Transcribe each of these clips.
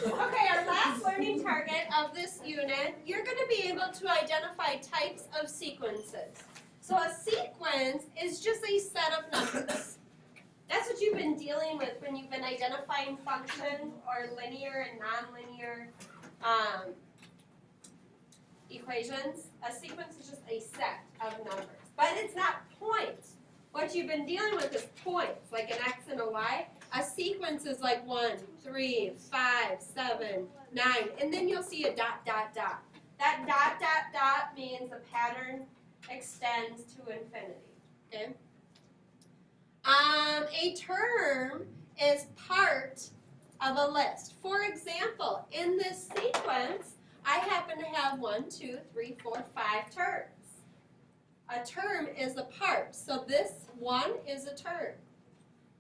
Okay, our last learning target of this unit, you're going to be able to identify types of sequences. So a sequence is just a set of numbers. That's what you've been dealing with when you've been identifying functions or linear and nonlinear equations. A sequence is just a set of numbers. But it's not points. What you've been dealing with is points, like an x and a y. A sequence is like 1, 3, 5, 7, 9, and then you'll see a dot, dot, dot. That dot, dot, dot means the pattern extends to infinity. Okay? A term is part of a list. For example, in this sequence, I happen to have 1, 2, 3, 4, 5 terms. A term is a part. So this 1 is a term.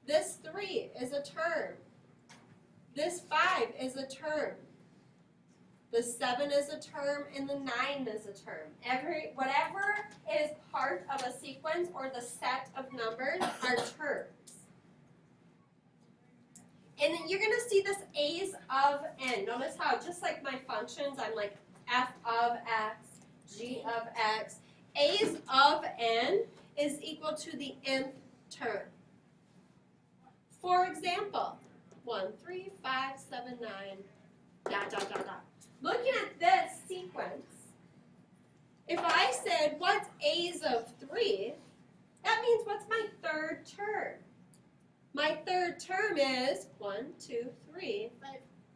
This 3 is a term. This 5 is a term. The 7 is a term, and the 9 is a term. Whatever is part of a sequence or the set of numbers are terms. And then you're going to see this A's of n. Notice how, just like my functions, I'm like f of x, g of x. A's of n is equal to the nth term. For example, 1, 3, 5, 7, 9, dot, dot, dot, dot. Looking at this sequence, if I said, what's A's of 3, that means what's my third term? My third term is 1, 2, 3,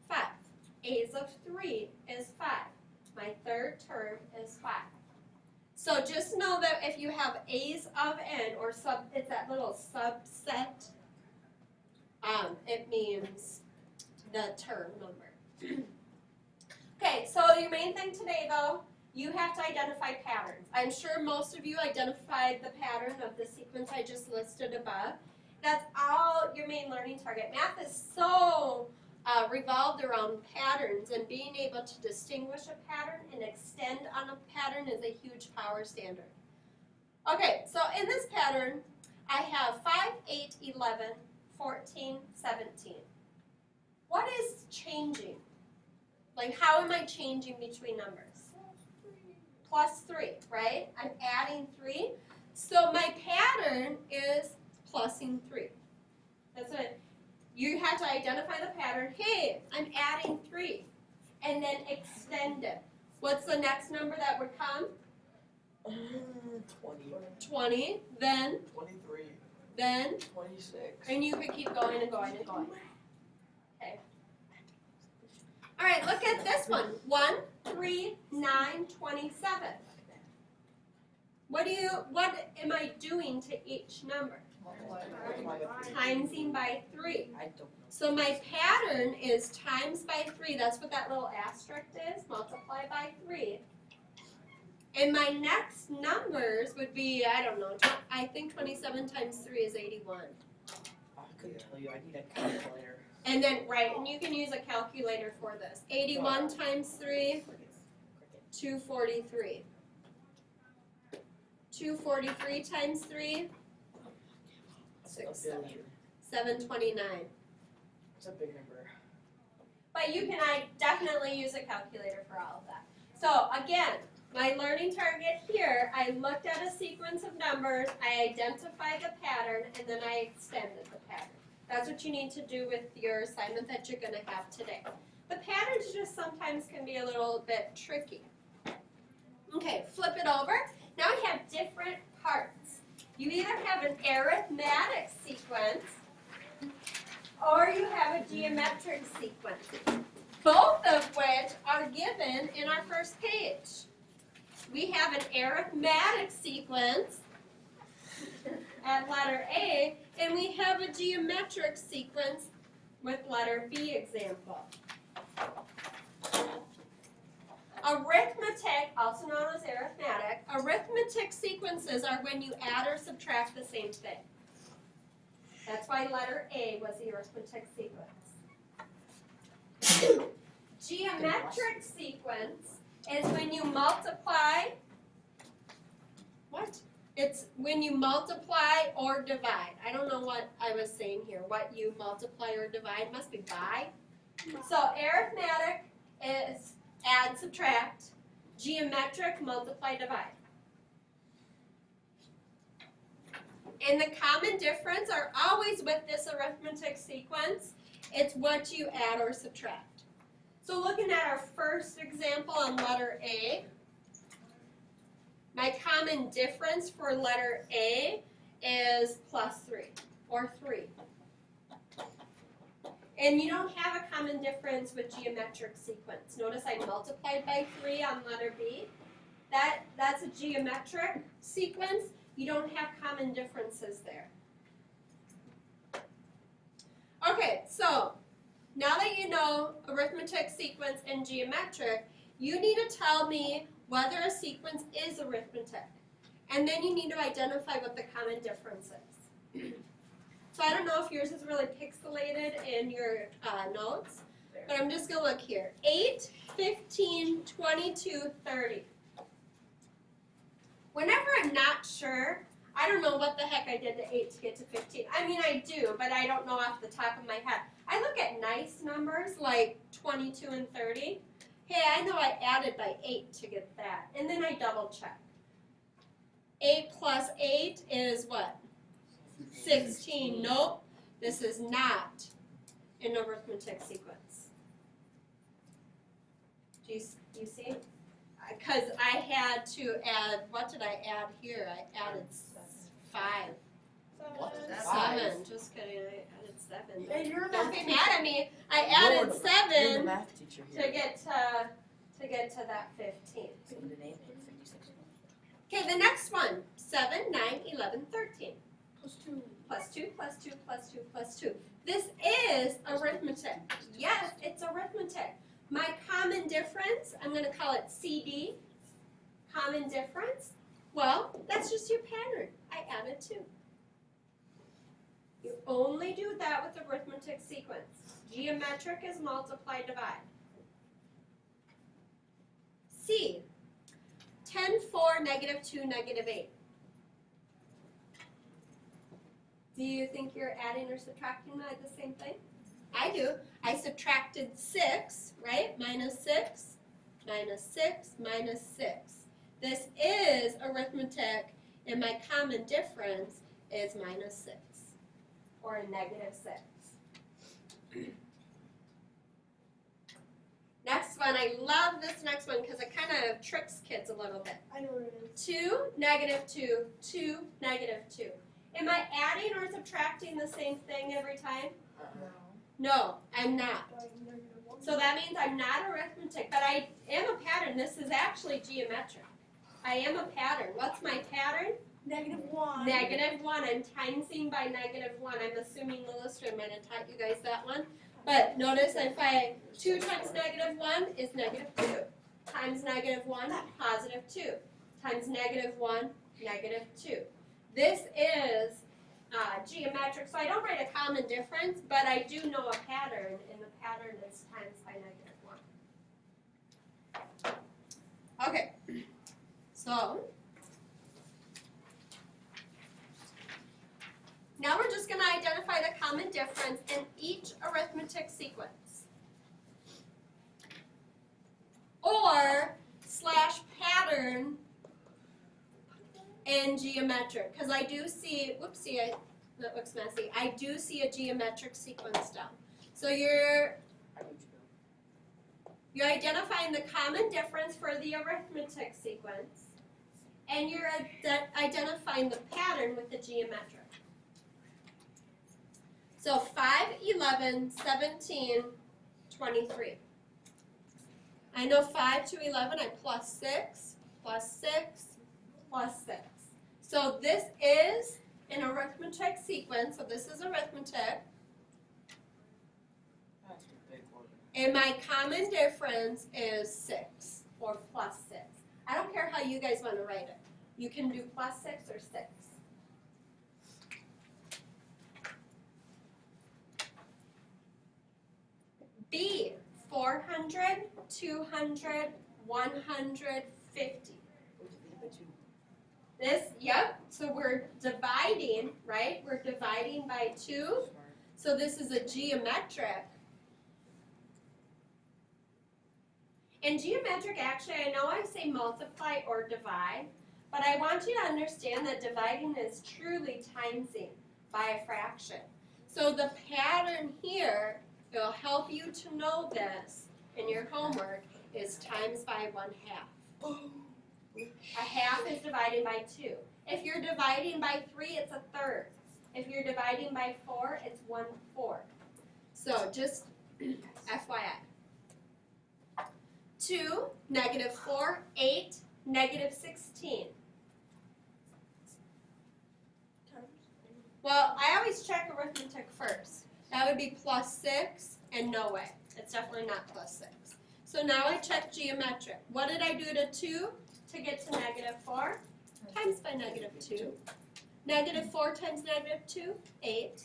5. A's of 3 is 5. My third term is 5. So just know that if you have A's of n, or it's that little subset, it means the term number. Okay, so your main thing today, though, you have to identify patterns. I'm sure most of you identified the pattern of the sequence I just listed above. That's all your main learning target. Math is so revolved around patterns, and being able to distinguish a pattern and extend on a pattern is a huge power standard. Okay, so in this pattern, I have 5, 8, 11, 14, 17. What is changing? Like, how am I changing between numbers? Plus 3, right? I'm adding 3. So my pattern is plusing 3. That's it. You have to identify the pattern. Hey, I'm adding 3. And then extend it. What's the next number that would come? 20. 20. Then? 23. Then? 26. And you could keep going and going and going. Okay. All right, look at this one. 1, 3, 9, 27. What am I doing to each number? Timesing by 3. I don't know. So my pattern is times by 3. That's what that little asterisk is. Multiply by 3. And my next numbers would be, I don't know, I think 27 times 3 is 81. I couldn't tell you. I need a calculator. And then, right, and you can use a calculator for this. 81 times 3, 243. 243 times 3, 729. It's a big number. But you can definitely use a calculator for all of that. So again, my learning target here, I looked at a sequence of numbers, I identified the pattern, and then I extended the pattern. That's what you need to do with your assignment that you're going to have today. The patterns just sometimes can be a little bit tricky. Okay, flip it over. Now we have different parts. You either have an arithmetic sequence or you have a geometric sequence, both of which are given in our first page. We have an arithmetic sequence at letter A, and we have a geometric sequence with letter B example. Arithmetic, also known as arithmetic, arithmetic sequences are when you add or subtract the same thing. That's why letter A was the arithmetic sequence. Geometric sequence is when you multiply, what? It's when you multiply or divide. I don't know what I was saying here, what you multiply or divide. Must be by. So arithmetic is add, subtract. Geometric, multiply, divide. And the common difference are always with this arithmetic sequence. It's what you add or subtract. So looking at our first example on letter A, my common difference for letter A is +3, or 3. And you don't have a common difference with geometric sequence. Notice I multiplied by 3 on letter B. That's a geometric sequence. You don't have common differences there. Okay, so now that you know arithmetic, sequence, and geometric, you need to tell me whether a sequence is arithmetic. And then you need to identify what the common difference is. So I don't know if yours is really pixelated in your notes, but I'm just going to look here. 8, 15, 22, 30. Whenever I'm not sure, I don't know what the heck I did to 8 to get to 15. I mean, I do, but I don't know off the top of my head. I look at nice numbers like 22 and 30. Hey, I know I added by 8 to get that. And then I double check. 8 plus 8 is what? 16. Nope, this is not an arithmetic sequence. Do you see? Because I had to add, what did I add here? I added 5. What? 7. Just kidding, I added 7. Hey, you're a Don't math be teacher. mad at me. I You're added the 7 math teacher to here. get to that 15. So the name is 56. Okay, the next one. 7, 9, 11, 13. Plus 2. Plus 2, plus 2, plus 2, plus 2. This is arithmetic. Yes, it's arithmetic. My common difference, I'm going to call it CD. Common difference. Well, that's just your pattern. I added 2. You only do that with arithmetic sequence. Geometric is multiply, divide. C. 10, 4, negative 2, negative 8. Do you think you're adding or subtracting by the same thing? I do. I subtracted 6, right? Minus 6, minus 6, minus 6. This is arithmetic, and my common difference is minus 6, or a negative 6. Next one, I love this next one because it kind of tricks kids a little bit. I know what it is. 2, negative 2, 2, negative 2. Am I adding or subtracting the same thing every time? No, I'm not. So that means I'm not arithmetic, but I am a pattern. This is actually geometric. I am a pattern. What's my pattern? -1. Negative 1. I'm timesing by negative 1. I'm assuming Melissa might have taught you guys that one. But notice if 2 times negative 1 is negative 2. Times negative 1, positive 2. Times negative 1, negative 2. This is geometric, so I don't write a common difference, but I do know a pattern, and the pattern is times by negative 1. Okay, so now we're just going to identify the common difference in each arithmetic sequence. Or / pattern in geometric, because I do see, whoopsie, that looks messy. I do see a geometric sequence down. So you're identifying the common difference for the arithmetic sequence, and you're identifying the pattern with the geometric. So 5, 11, 17, 23. I know 5 to 11, I plus 6, plus 6, plus 6. So this is an arithmetic sequence, so this is arithmetic, That's a big word. and my common difference is 6, or plus 6. I don't care how you guys want to write it. You can do plus 6 or 6. B, 400, 200, 150. This, yep, so we're dividing, right? We're dividing by 2. So this is a geometric In geometric, actually, I know I say multiply or divide, but I want you to understand that dividing is truly timesing by a fraction. So the pattern here, it'll help you to know this in your homework, is times by 1/2. A half is divided by 2. If you're dividing by 3, it's a third. If you're dividing by 4, it's 1/4. So just FYI. 2, -4, 8, -16. Well, I always check arithmetic first. That would be +6, and no way. It's definitely not +6. So now I check geometric. What did I do to 2 to get to -4? Times by -2. -4 times -2, 8.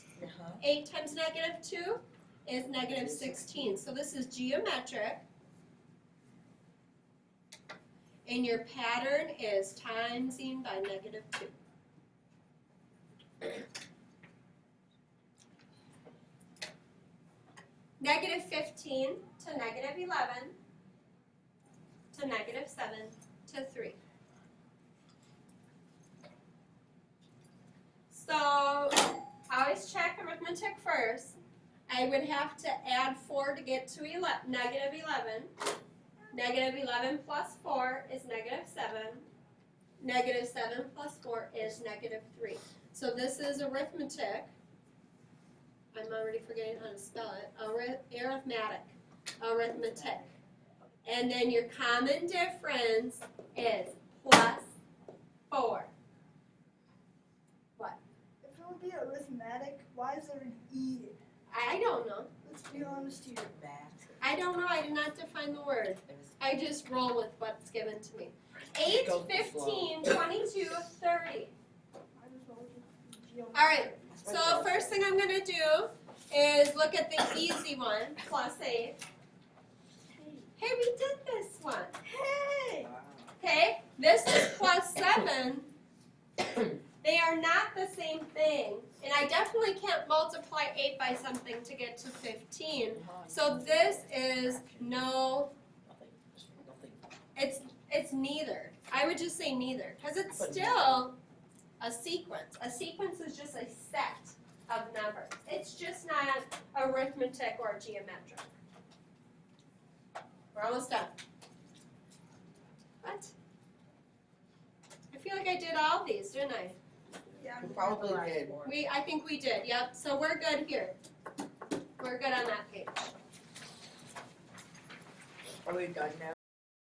8 times -2 is -16. So this is geometric. And your pattern is timesing by -2. -15 to -11 to -7 to 3. So I always check arithmetic first. I would have to add 4 to get to -11. -11 plus 4 is -7. -7 plus 4 is -3. So this is arithmetic. I'm already forgetting how to spell it. Arithmetic. And then your common difference is +4. If it would be arithmetic, why is there an E? I don't know. Let's be honest here. I don't know. I did not define the word. I just roll with what's given to me. 8, 15, 22, 30. Might as well just geometry. All right. So first thing I'm going to do is look at the easy one, +8. Hey, we did this one. Hey! Okay, this is +7. They are not the same thing. And I definitely can't multiply 8 by something to get to 15. So this is no, it's neither. I would just say neither, because it's still a sequence. A sequence is just a set of numbers. It's just not arithmetic or geometric. We're almost done. What? I feel like I did all these, didn't I? Yeah. You probably did. I think we did, yep. So we're good here. We're good on that page. Are we done now?